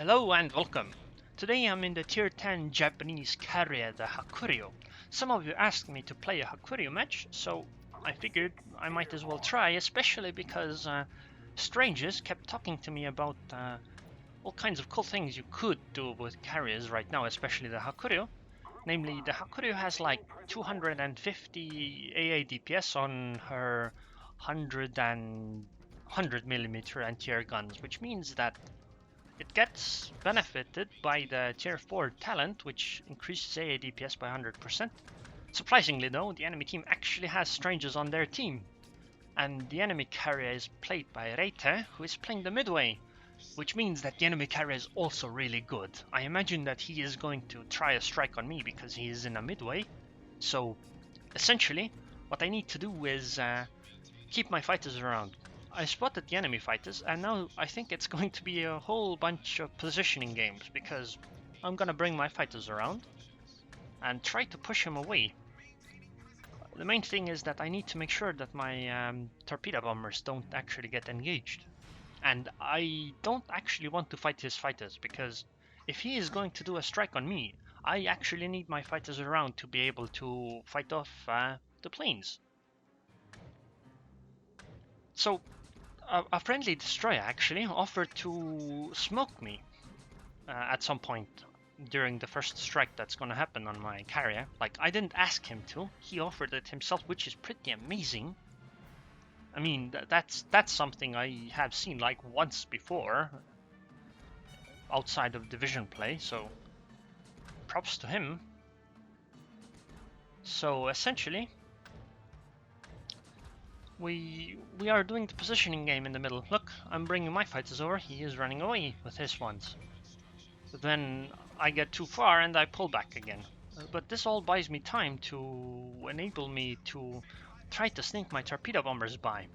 Hello and welcome. Today I'm in the tier 10 Japanese carrier, the Hakuryu. Some of you asked me to play a Hakuryu match, so I figured I might as well try, especially because strangers kept talking to me about all kinds of cool things you could do with carriers right now, especially the Hakuryu. Namely, the Hakuryu has like 250 AA DPS on her 100 millimeter anti-air guns, which means that it gets benefited by the tier 4 talent, which increases AA DPS by 100%. Surprisingly though, the enemy team actually has strangers on their team. And the enemy carrier is played by Reite, who is playing the midway, which means that the enemy carrier is also really good. I imagine that he is going to try a strike on me because he is in a midway. So essentially, what I need to do is keep my fighters around. I spotted the enemy fighters, and now I think it's going to be a whole bunch of positioning games, because I'm gonna bring my fighters around and try to push him away. The main thing is that I need to make sure that my torpedo bombers don't actually get engaged. And I don't actually want to fight his fighters, because if he is going to do a strike on me, I actually need my fighters around to be able to fight off the planes. So a friendly destroyer actually offered to smoke me at some point during the first strike that's gonna happen on my carrier. Like, I didn't ask him to, he offered it himself, which is pretty amazing. I mean, that's something I have seen like once before outside of division play, so props to him. So essentially, we are doing the positioning game in the middle. Look, I'm bringing my fighters over, he is running away with his ones. But then I get too far and I pull back again. But this all buys me time to enable me to try to sneak my torpedo bombers by.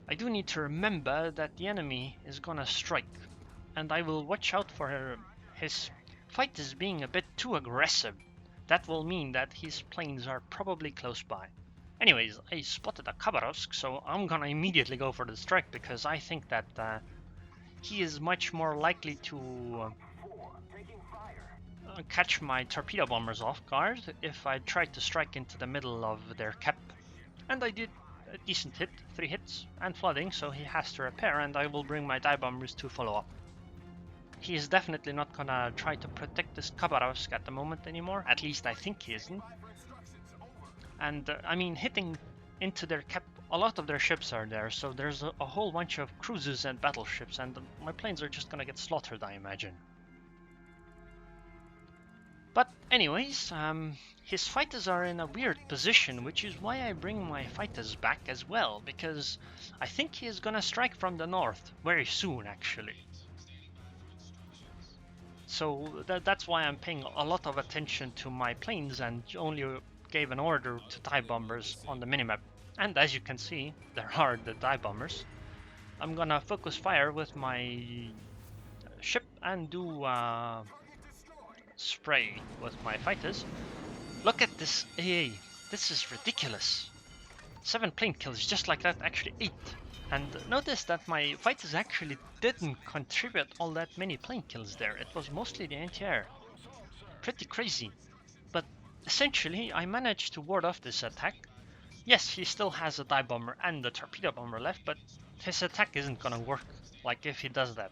I do need to remember that the enemy is gonna strike, and I will watch out for his fighters being a bit too aggressive. That will mean that his planes are probably close by. Anyways, I spotted a Khabarovsk, so I'm gonna immediately go for the strike, because I think that he is much more likely to catch my torpedo bombers off guard if I tried to strike into the middle of their cap. And I did a decent hit, 3 hits, and flooding, so he has to repair, and I will bring my dive bombers to follow up. He is definitely not gonna try to protect this Khabarovsk at the moment anymore, at least I think he isn't. And I mean, hitting into their cap, a lot of their ships are there, so there's a whole bunch of cruisers and battleships, and my planes are just gonna get slaughtered, I imagine. But anyways, his fighters are in a weird position, which is why I bring my fighters back as well, because I think he is gonna strike from the north very soon, actually. So that's why I'm paying a lot of attention to my planes and only gave an order to dive bombers on the minimap. And as you can see, there are the dive bombers. I'm gonna focus fire with my ship and do spray with my fighters. Look at this AA. This is ridiculous. 7 plane kills just like that, actually 8. And notice that my fighters actually didn't contribute all that many plane kills there. It was mostly the anti-air. Pretty crazy. But essentially, I managed to ward off this attack. Yes, he still has a dive bomber and a torpedo bomber left, but his attack isn't gonna work like if he does that.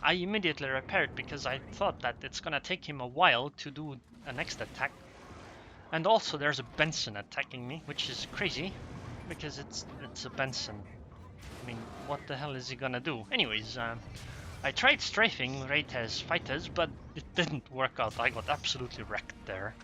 I immediately repaired because I thought that it's gonna take him a while to do a next attack. And also there's a Benson attacking me, which is crazy, because it's a Benson. I mean, what the hell is he gonna do? Anyways, I tried strafing Reite's fighters, but it didn't work out. I got absolutely wrecked there.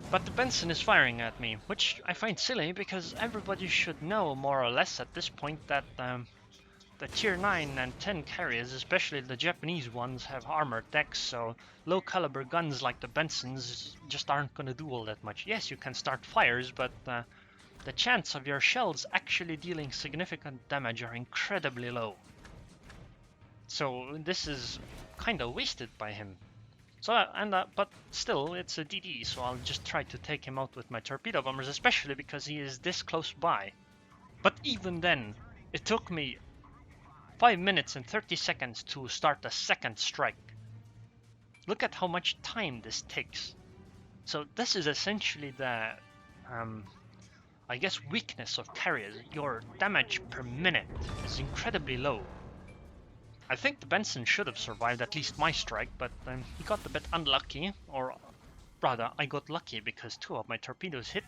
But the Benson is firing at me, which I find silly, because everybody should know more or less at this point that the tier 9 and 10 carriers, especially the Japanese ones, have armored decks, so low caliber guns like the Bensons just aren't gonna do all that much. Yes, you can start fires, but the chance of your shells actually dealing significant damage are incredibly low. So this is kinda wasted by him. So but still, it's a DD, so I'll just try to take him out with my torpedo bombers, especially because he is this close by. But even then, it took me 5 minutes and 30 seconds to start a second strike. Look at how much time this takes. So this is essentially the, I guess, weakness of carriers. Your damage per minute is incredibly low. I think the Benson should have survived at least my strike, but he got a bit unlucky, or rather, I got lucky because 2 of my torpedoes hit.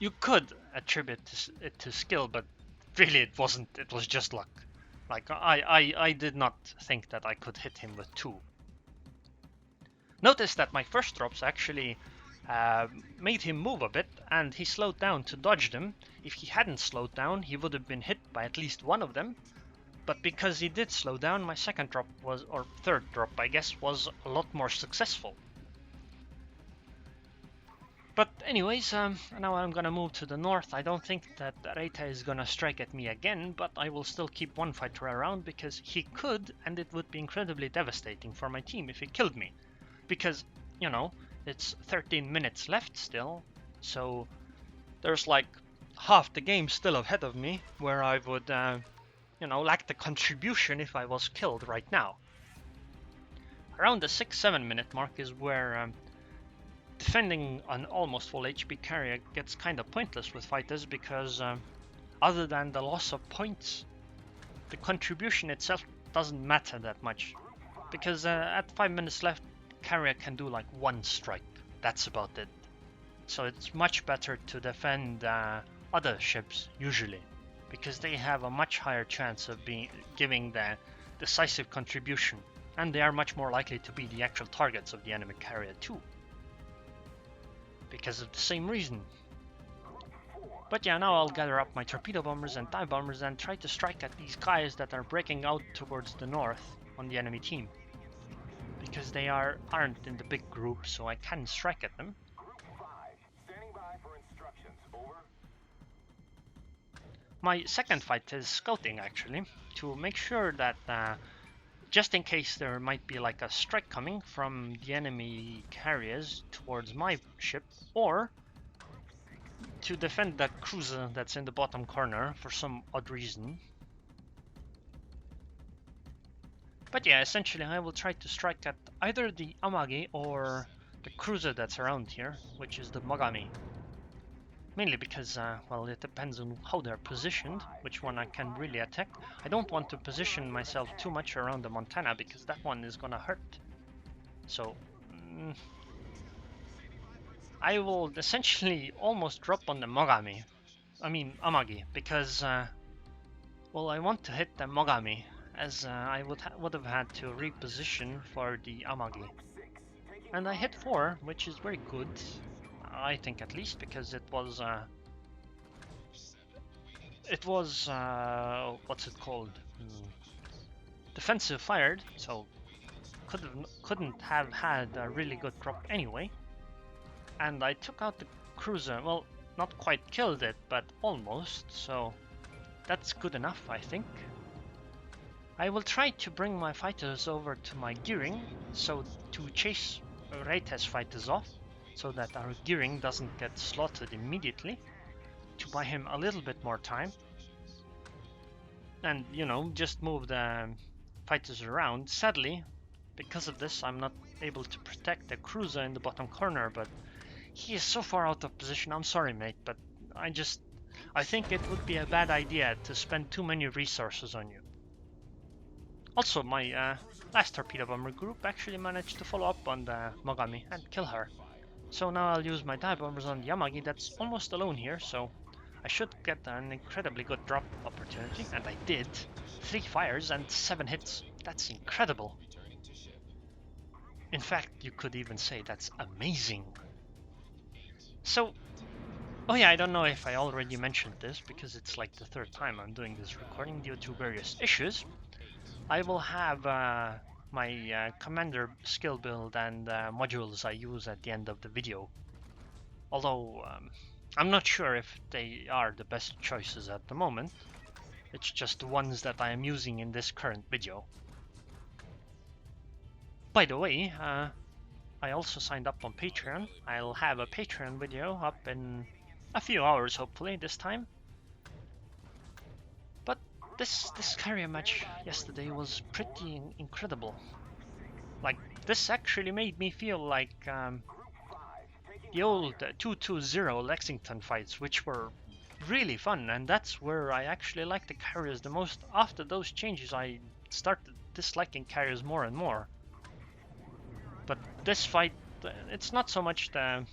You could attribute it to skill, but really it wasn't. It was just luck. Like, I did not think that I could hit him with 2. Notice that my first drops actually made him move a bit, and he slowed down to dodge them. If he hadn't slowed down, he would have been hit by at least one of them. But because he did slow down, my second drop was, or third drop I guess, was a lot more successful. But anyways, now I'm gonna move to the north. I don't think that Reita is gonna strike at me again, but I will still keep one fighter around because he could, and it would be incredibly devastating for my team if he killed me. Because, you know, it's 13 minutes left still, so there's like half the game still ahead of me where I would, you know, lack the contribution if I was killed right now. Around the 6-7 minute mark is where defending an almost full HP carrier gets kind of pointless with fighters because other than the loss of points, the contribution itself doesn't matter that much. Because at 5 minutes left, carrier can do like 1 strike. That's about it. So it's much better to defend other ships usually, because they have a much higher chance of giving the decisive contribution, and they are much more likely to be the actual targets of the enemy carrier too. Because of the same reason. But yeah, now I'll gather up my torpedo bombers and dive bombers and try to strike at these guys that are breaking out towards the north on the enemy team. Because they aren't in the big group, so I can strike at them. My second fight is scouting actually, to make sure that just in case there might be like a strike coming from the enemy carriers towards my ship, or to defend that cruiser that's in the bottom corner for some odd reason. But yeah, essentially I will try to strike at either the Amagi or the cruiser that's around here, which is the Mogami. Mainly because, well, it depends on how they're positioned, which one I can really attack. I don't want to position myself too much around the Montana, because that one is gonna hurt. So, I will essentially almost drop on the Amagi, because, well, I want to hit the Mogami, as I would have had to reposition for the Amagi. And I hit 4, which is very good. I think at least, because it was what's it called? Defensive fired, so couldn't have had a really good drop anyway. And I took out the cruiser. Well, not quite killed it, but almost. So that's good enough, I think. I will try to bring my fighters over to my gearing, so to chase Reita's fighters off, so that our gearing doesn't get slaughtered immediately, to buy him a little bit more time. And, you know, just move the fighters around. Sadly, because of this, I'm not able to protect the cruiser in the bottom corner, but he is so far out of position. I'm sorry, mate, but I think it would be a bad idea to spend too many resources on you. Also, my last torpedo bomber group actually managed to follow up on the Mogami and kill her. So now I'll use my dive bombers on the Yamagi that's almost alone here, so I should get an incredibly good drop opportunity, and I did. 3 fires and 7 hits. That's incredible. In fact, you could even say that's amazing. So, oh yeah, I don't know if I already mentioned this, because it's like the 3rd time I'm doing this recording due to various issues. I will have my commander skill build and modules I use at the end of the video. Although I'm not sure if they are the best choices at the moment. It's just the ones that I am using in this current video. By the way, I also signed up on Patreon. I'll have a Patreon video up in a few hours, hopefully, this time. But this carrier match yesterday was pretty incredible. Like, this actually made me feel like the old 220 Lexington fights, which were really fun, and that's where I actually like the carriers the most. After those changes, I started disliking carriers more and more. But this fight, it's not so much the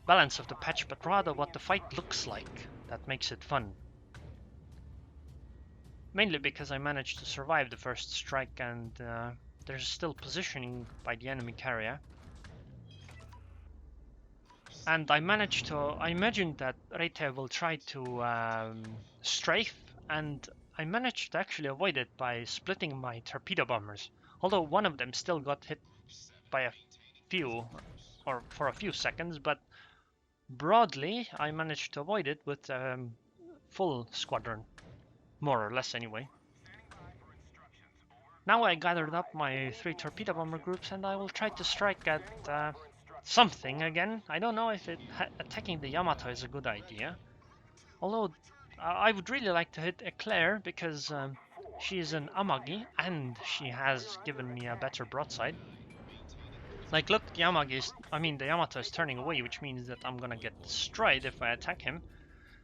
balance of the patch, but rather what the fight looks like that makes it fun. Mainly because I managed to survive the first strike, and there's still positioning by the enemy carrier. And I managed to, I imagined that Reite will try to strafe, and I managed to actually avoid it by splitting my torpedo bombers. Although one of them still got hit by a few, or for a few seconds, but broadly I managed to avoid it with full squadron, more or less anyway. Now I gathered up my 3 torpedo bomber groups, and I will try to strike at something again. I don't know if attacking the Yamato is a good idea. Although I would really like to hit Eclair because she is an Amagi and she has given me a better broadside. Like, look, the Yamato is turning away, which means that I'm gonna get destroyed if I attack him.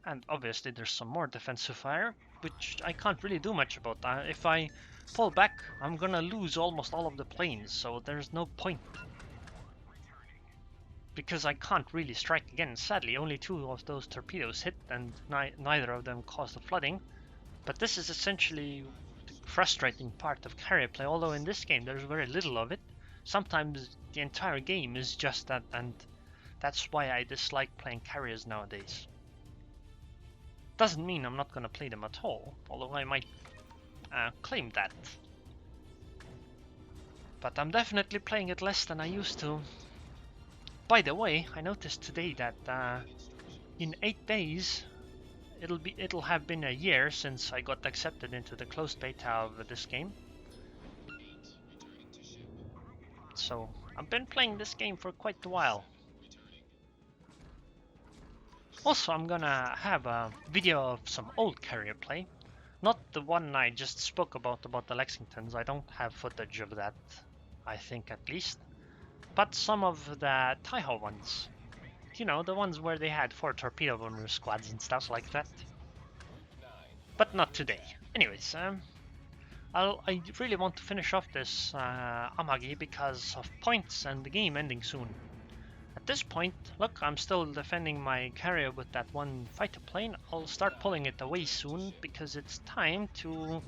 And obviously there's some more defensive fire, which I can't really do much about. If I pull back, I'm gonna lose almost all of the planes, so there's no point. Because I can't really strike again. Sadly, only 2 of those torpedoes hit, and neither of them caused the flooding. But this is essentially the frustrating part of carrier play, although in this game there's very little of it. Sometimes the entire game is just that, and that's why I dislike playing carriers nowadays. Doesn't mean I'm not gonna play them at all, although I might claim that. But I'm definitely playing it less than I used to. By the way, I noticed today that in 8 days it'll have been a year since I got accepted into the closed beta of this game. So I've been playing this game for quite a while. Also, I'm gonna have a video of some old carrier play. Not the one I just spoke about the Lexingtons. I don't have footage of that, I think, at least. But some of the Taiho ones. You know, the ones where they had 4 torpedo bomber squads and stuff like that. But not today. Anyways, I really want to finish off this Amagi because of points and the game ending soon. At this point, look, I'm still defending my carrier with that 1 fighter plane. I'll start pulling it away soon because it's time to,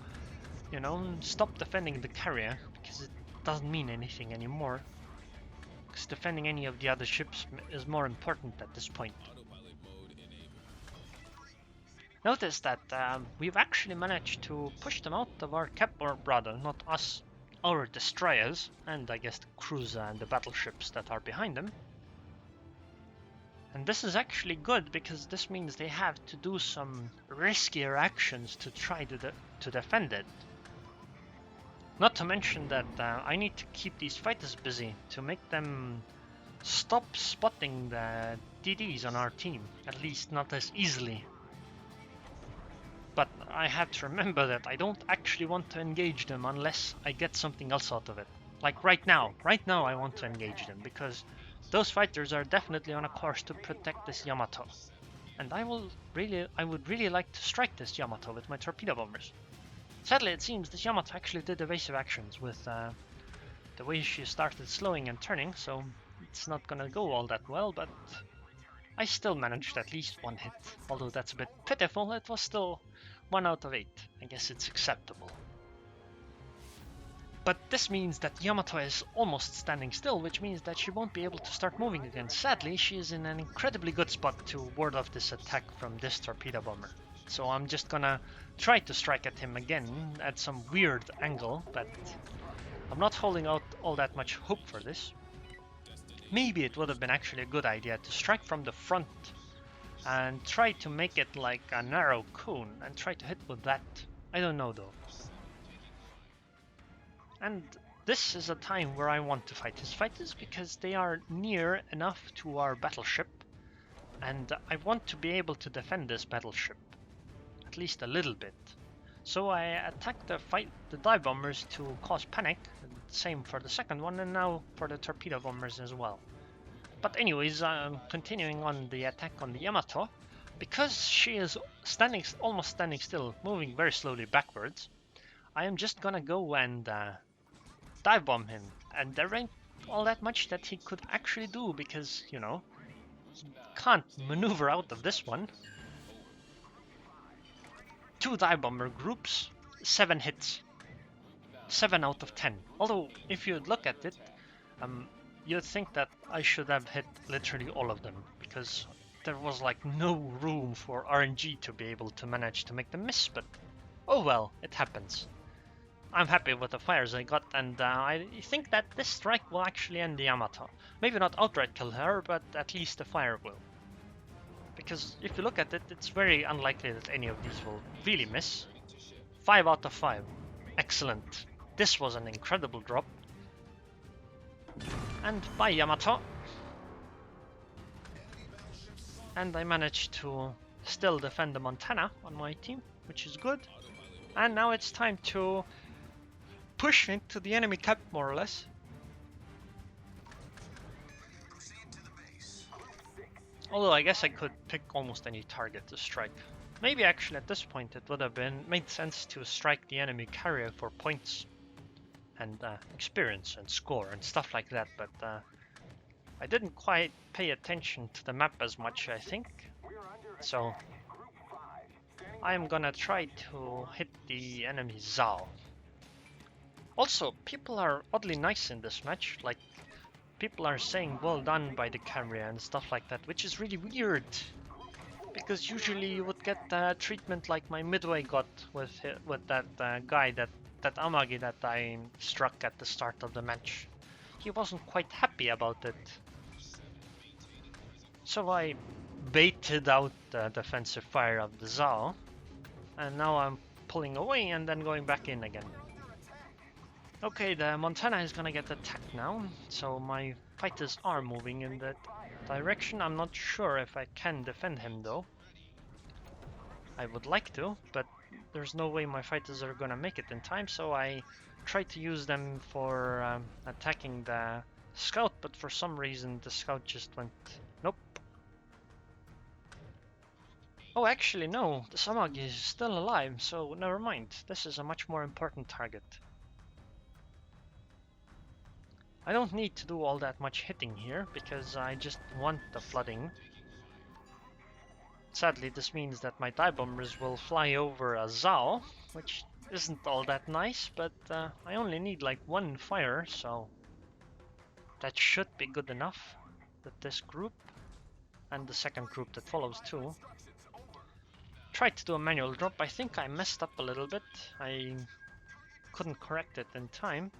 you know, stop defending the carrier because it doesn't mean anything anymore. Because defending any of the other ships is more important at this point. Notice that we've actually managed to push them out of our or rather, not us, our destroyers, and I guess the cruiser and the battleships that are behind them. And this is actually good because this means they have to do some riskier actions to try to defend it. Not to mention that I need to keep these fighters busy to make them stop spotting the DDs on our team, at least not as easily. But I have to remember that I don't actually want to engage them unless I get something else out of it. Like right now I want to engage them because those fighters are definitely on a course to protect this Yamato. And I would really like to strike this Yamato with my torpedo bombers. Sadly, it seems this Yamato actually did evasive actions with the way she started slowing and turning, so it's not gonna go all that well, but I still managed at least 1 hit. Although that's a bit pitiful, it was still 1 out of 8. I guess it's acceptable. But this means that Yamato is almost standing still, which means that she won't be able to start moving again. Sadly, she is in an incredibly good spot to ward off this attack from this torpedo bomber. So I'm just gonna try to strike at him again at some weird angle, but I'm not holding out all that much hope for this. Maybe it would have been actually a good idea to strike from the front and try to make it like a narrow cone and try to hit with that. I don't know though. And this is a time where I want to fight his fighters because they are near enough to our battleship, and I want to be able to defend this battleship, at least a little bit. So I attacked the dive bombers to cause panic. Same for the second one, and now for the torpedo bombers as well. But anyways, I'm continuing on the attack on the Yamato. Because she is almost standing still, moving very slowly backwards, I am just gonna go and dive bomb him. And there ain't all that much that he could actually do because, you know, he can't maneuver out of this one. 2 dive bomber groups, 7 hits. 7 out of 10. Although, if you look at it, you'd think that I should have hit literally all of them, because there was like no room for RNG to be able to manage to make them miss, but oh well, it happens. I'm happy with the fires I got, and I think that this strike will actually end the Yamato. Maybe not outright kill her, but at least the fire will. Because if you look at it, it's very unlikely that any of these will really miss. 5 out of 5. Excellent. This was an incredible drop. And bye, Yamato. And I managed to still defend the Montana on my team, which is good. And now it's time to push into the enemy cap, more or less. Although I guess I could pick almost any target to strike. Maybe actually at this point it would have made sense to strike the enemy carrier for points and experience and score and stuff like that, but I didn't quite pay attention to the map as much, I think. So I'm gonna try to hit the enemy Zao. Also, people are oddly nice in this match, like people are saying well done by the carrier and stuff like that, which is really weird. Because usually you would get treatment like my midway got with that guy, that Amagi that I struck at the start of the match. He wasn't quite happy about it. So I baited out the defensive fire of the Zao, and now I'm pulling away and then going back in again. Okay, the Montana is gonna get attacked now, so my fighters are moving in that direction. I'm not sure if I can defend him though. I would like to, but there's no way my fighters are gonna make it in time, so I tried to use them for attacking the scout, but for some reason the scout just went nope. Oh, actually no, the Samagi is still alive, so never mind. This is a much more important target. I don't need to do all that much hitting here, because I just want the flooding. Sadly, this means that my dive bombers will fly over a Zao, which isn't all that nice, but I only need like 1 fire, so that should be good enough with this group, and the second group that follows too. Tried to do a manual drop. I think I messed up a little bit. I couldn't correct it in time.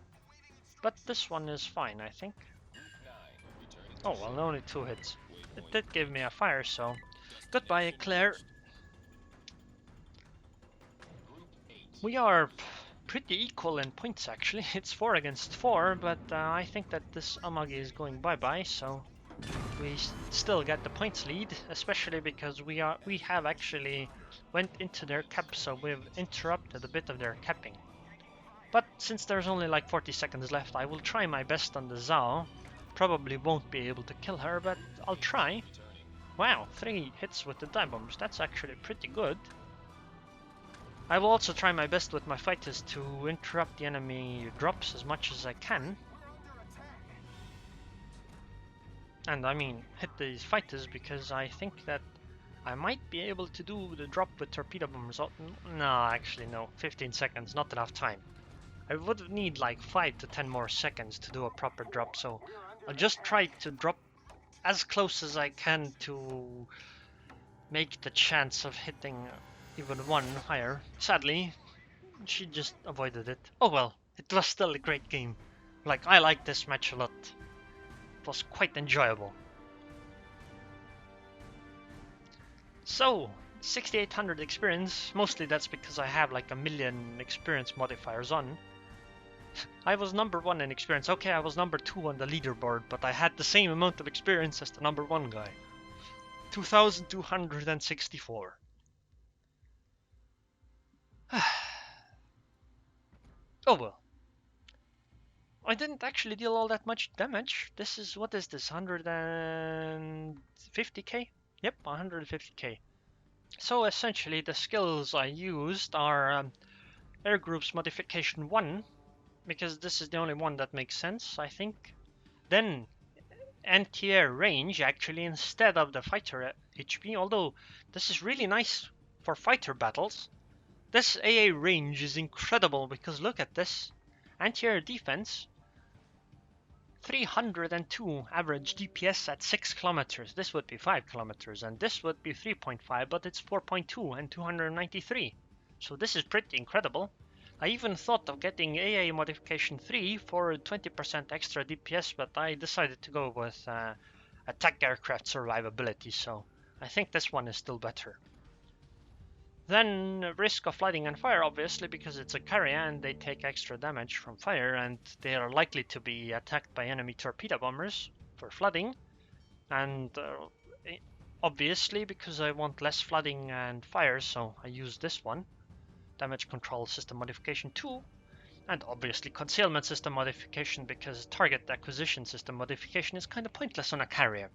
But this one is fine, I think. Oh, well, only 2 hits. It did give me a fire, so goodbye, Claire. We are pretty equal in points, actually. It's 4 against 4, but I think that this Amagi is going bye-bye, so we still get the points lead, especially because we have actually went into their cap, so we've interrupted a bit of their capping. But since there's only like 40 seconds left, I will try my best on the Zao. Probably won't be able to kill her, but I'll try. Wow, 3 hits with the dive bombs. That's actually pretty good. I will also try my best with my fighters to interrupt the enemy drops as much as I can. And I mean, hit these fighters, because I think that I might be able to do the drop with torpedo bombers. Oh, no, actually no, 15 seconds, not enough time. I would need like 5 to 10 more seconds to do a proper drop, so I'll just try to drop as close as I can to make the chance of hitting even 1 higher. Sadly, she just avoided it. Oh well, it was still a great game. Like, I like this match a lot. It was quite enjoyable. So, 6800 experience. Mostly that's because I have like 1,000,000 experience modifiers on. I was number 1 in experience. Okay, I was number 2 on the leaderboard, but I had the same amount of experience as the number 1 guy. 2264. Oh well. I didn't actually deal all that much damage. This is, what is this, 150k? Yep, 150k. So essentially the skills I used are Air Group's Modification 1, because this is the only one that makes sense, I think. Then anti-air range, actually, instead of the fighter HP, although this is really nice for fighter battles. This AA range is incredible because look at this. Anti-air defense, 302 average DPS at 6 kilometers. This would be 5 kilometers, and this would be 3.5, but it's 4.2 and 293. So this is pretty incredible. I even thought of getting AA modification 3 for 20% extra DPS, but I decided to go with attack aircraft survivability, so I think this one is still better. Then risk of flooding and fire, obviously, because it's a carrier and they take extra damage from fire, and they are likely to be attacked by enemy torpedo bombers for flooding. And obviously, because I want less flooding and fire, so I use this one. Damage control system modification 2, and obviously concealment system modification, because target acquisition system modification is kind of pointless on a carrier.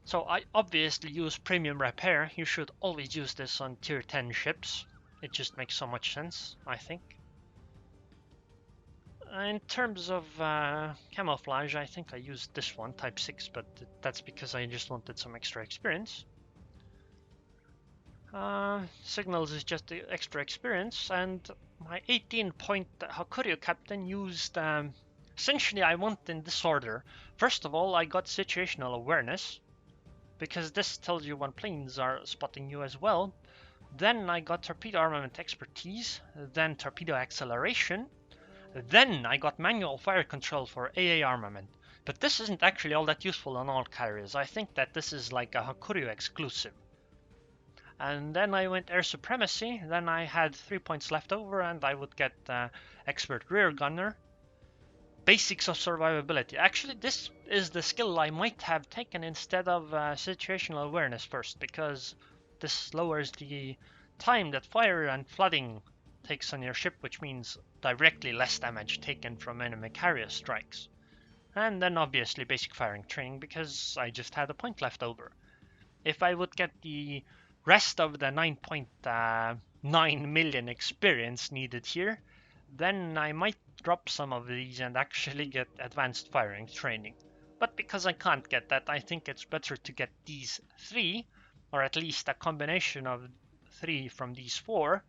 So I obviously use premium repair. You should always use this on tier 10 ships. It just makes so much sense, I think. In terms of camouflage, I think I used this one, type 6, but that's because I just wanted some extra experience. Signals is just the extra experience, and my 18-point Hakuryu captain used, essentially I went in this order. First of all, I got situational awareness, because this tells you when planes are spotting you as well. Then I got torpedo armament expertise, then torpedo acceleration, then I got manual fire control for AA armament. But this isn't actually all that useful on all carriers. I think that this is like a Hakuryu exclusive. And then I went air supremacy, then I had 3 points left over and I would get expert rear gunner. Basics of survivability. Actually, this is the skill I might have taken instead of situational awareness first, because this lowers the time that fire and flooding takes on your ship, which means directly less damage taken from enemy carrier strikes. And then obviously basic firing training, because I just had a point left over. If I would get the rest of the 9.9 million experience needed here, then I might drop some of these and actually get advanced firing training. But because I can't get that, I think it's better to get these 3, or at least a combination of 3 from these 4,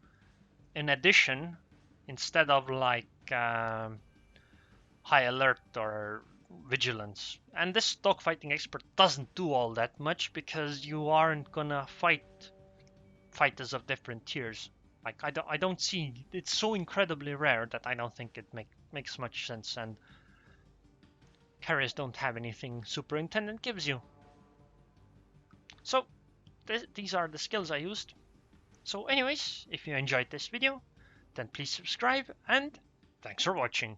in addition, instead of like high alert or vigilance. And this dogfighting expert doesn't do all that much, because you aren't gonna fight fighters of different tiers. Like I don't see, it's so incredibly rare that I don't think it makes much sense, and carriers don't have anything superintendent gives you. So these are the skills I used. So anyways, if you enjoyed this video, then please subscribe, and thanks for watching.